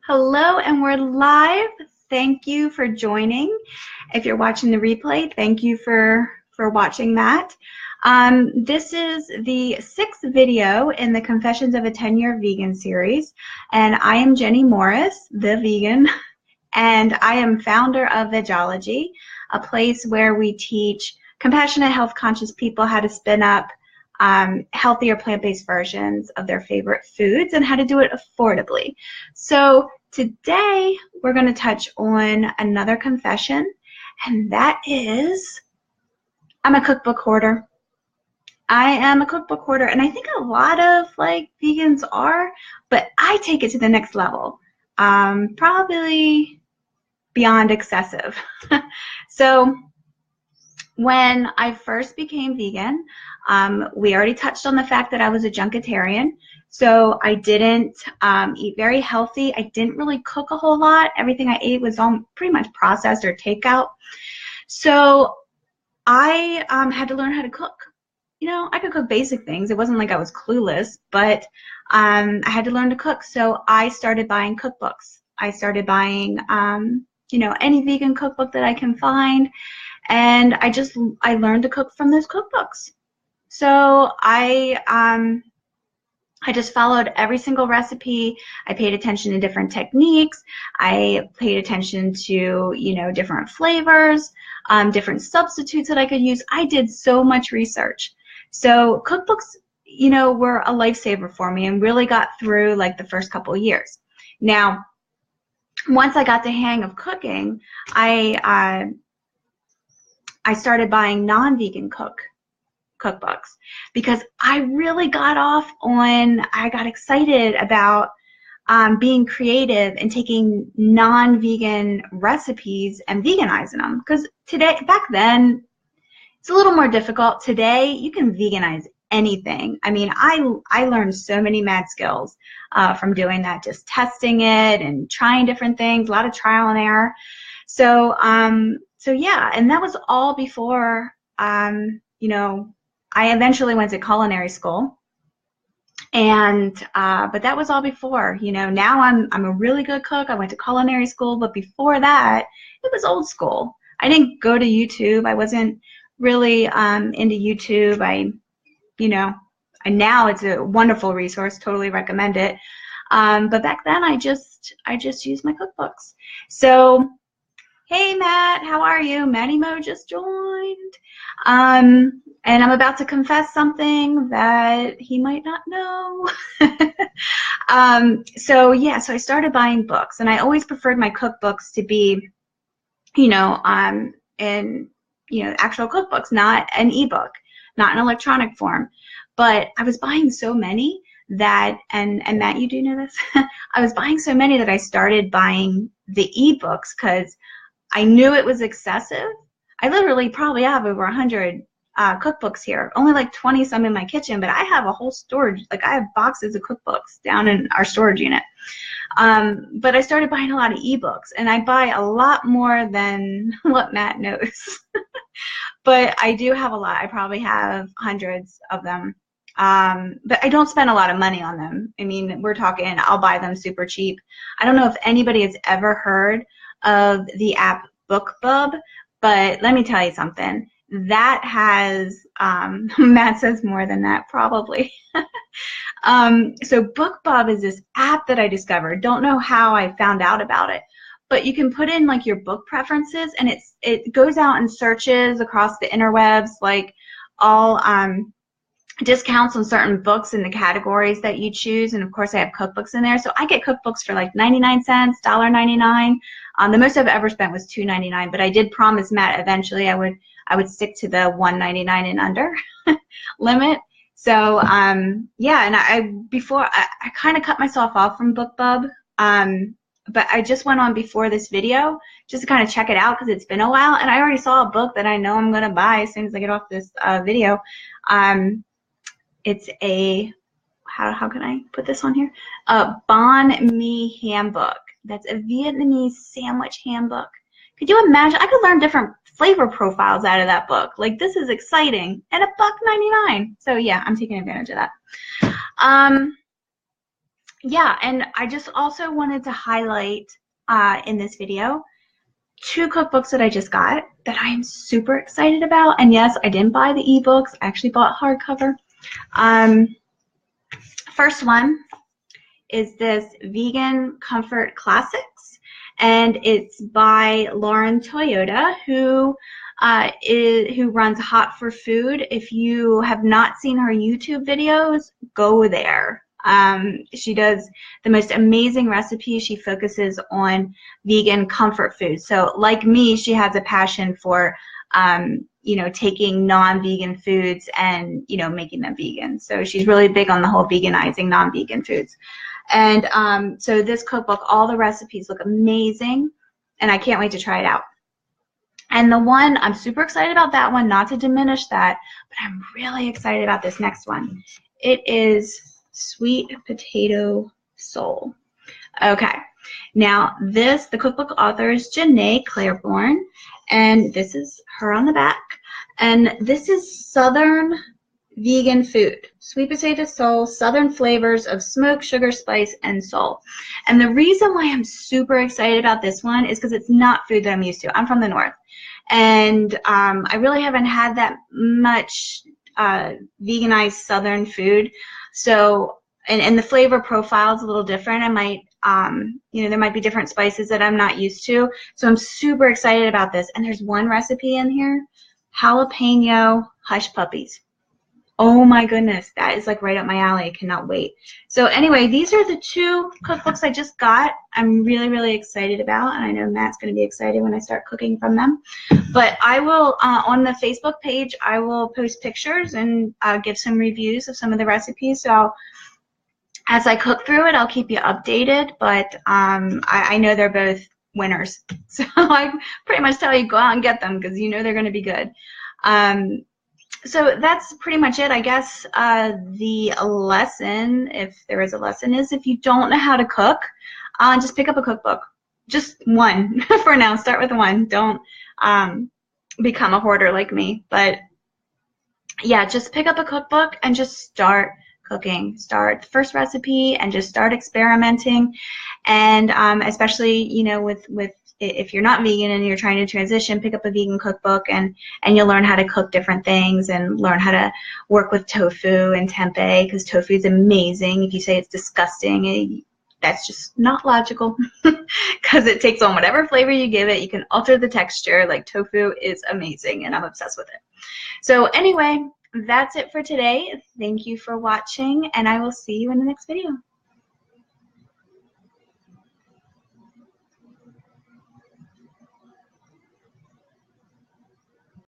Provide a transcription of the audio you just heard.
Hello, and we're live. Thank you for joining. If you're watching the replay, thank you for watching that. This is the 6th video in the Confessions of a 10-Year Vegan series, and I am Jenny Morris, the vegan, and I am founder of Vegology, a place where we teach compassionate, health-conscious people how to spin up healthier plant-based versions of their favorite foods and how to do it affordably. So today we're going to touch on another confession, and that is I'm a cookbook hoarder. I am a cookbook hoarder, and I think a lot of vegans are, but I take it to the next level, probably beyond excessive. So when I first became vegan, we already touched on the fact that I was a junketarian, so I didn't eat very healthy. I didn't really cook a whole lot. Everything I ate was all pretty much processed or takeout. So I had to learn how to cook. You know, I could cook basic things. It wasn't like I was clueless, but I had to learn to cook. So I started buying cookbooks. I started buying, any vegan cookbook that I can find. And I learned to cook from those cookbooks. So I just followed every single recipe. I paid attention to different techniques. I paid attention to, different flavors, different substitutes that I could use. I did so much research. So cookbooks, were a lifesaver for me and really got through the first couple of years. Now, once I got the hang of cooking, I started buying non-vegan cookbooks because I really I got excited about being creative and taking non-vegan recipes and veganizing them. Because back then, it's a little more difficult. Today, you can veganize anything. I mean, I learned so many mad skills from doing that, just testing it and trying different things, a lot of trial and error. So yeah, and that was all before, I eventually went to culinary school, and but that was all before. Now I'm a really good cook. I went to culinary school, but before that, it was old school. I didn't go to YouTube. I wasn't really into YouTube. And now it's a wonderful resource. Totally recommend it. But back then, I just used my cookbooks. So. Hey Matt, how are you? Matty Mo just joined. And I'm about to confess something that he might not know. So I started buying books, and I always preferred my cookbooks to be, actual cookbooks, not an ebook, not an electronic form. But I was buying so many that, and Matt, you do know this, I was buying so many that I started buying the ebooks because I knew it was excessive. I literally probably have over 100 cookbooks here, only 20 some in my kitchen, but I have a whole storage, I have boxes of cookbooks down in our storage unit. But I started buying a lot of ebooks, and I buy a lot more than what Matt knows. But I do have a lot. I probably have hundreds of them. But I don't spend a lot of money on them. I mean, we're talking, I'll buy them super cheap. I don't know if anybody has ever heard of the app BookBub, but let me tell you something. That has, Matt says more than that, probably. So BookBub is this app that I discovered. Don't know how I found out about it, but you can put in your book preferences, and it goes out and searches across the interwebs, all discounts on certain books in the categories that you choose. And of course I have cookbooks in there, so I get cookbooks for 99 cents, $1.99. The most I've ever spent was $2.99, but I did promise Matt eventually I would stick to the $1.99 and under limit. So yeah, and I kind of cut myself off from BookBub, but I just went on before this video just to kind of check it out because it's been a while, and I already saw a book that I know I'm gonna buy as soon as I get off this video. It's a, how can I put this on here? A banh mi handbook. That's a Vietnamese sandwich handbook. Could you imagine? I could learn different flavor profiles out of that book. This is exciting. And $1.99. So yeah, I'm taking advantage of that. yeah, and I just also wanted to highlight in this video 2 cookbooks that I just got that I am super excited about. And yes, I didn't buy the ebooks. I actually bought hardcover. First one is this Vegan Comfort Classics, and it's by Lauren Toyota, who runs Hot for Food. If you have not seen her YouTube videos, go there. She does the most amazing recipes. She focuses on vegan comfort food. So like me, she has a passion for you know, taking non-vegan foods and, you know, making them vegan. So she's really big on the whole veganizing non-vegan foods. And so this cookbook, all the recipes look amazing, and I can't wait to try it out. And the one, I'm super excited about that one, not to diminish that, but I'm really excited about this next one. It is Sweet Potato Soul. Okay, now this, the cookbook author is Janae Claiborne, and this is her on the back. And this is Southern vegan food. Sweet potato soul, Southern flavors of smoke, sugar, spice, and soul. And the reason why I'm super excited about this one is because it's not food that I'm used to. I'm from the North, and I really haven't had that much veganized Southern food. So, and the flavor profile is a little different. I might, you know, there might be different spices that I'm not used to. So I'm super excited about this. And there's one recipe in here, jalapeno hush puppies. Oh my goodness, that is like right up my alley. I cannot wait. So anyway, these are the 2 cookbooks I just got. I'm really, really excited about, and I know Matt's going to be excited when I start cooking from them. But I will, on the Facebook page, I will post pictures and give some reviews of some of the recipes. So as I cook through it, I'll keep you updated. But I know they're both winners. So I pretty much tell you, go out and get them, because you know they're going to be good. So that's pretty much it. I guess the lesson, if there is a lesson, is if you don't know how to cook, just pick up a cookbook. Just one for now. Start with one. Don't become a hoarder like me. But yeah, just pick up a cookbook and just start cooking. Start the first recipe and just start experimenting. And especially, you know, with if you're not vegan and you're trying to transition, pick up a vegan cookbook, and you'll learn how to cook different things and learn how to work with tofu and tempeh, because tofu is amazing. If you say it's disgusting, that's just not logical, because it takes on whatever flavor you give it. You can alter the texture. Like, tofu is amazing, and I'm obsessed with it. So anyway, that's it for today. Thank you for watching, and I will see you in the next video.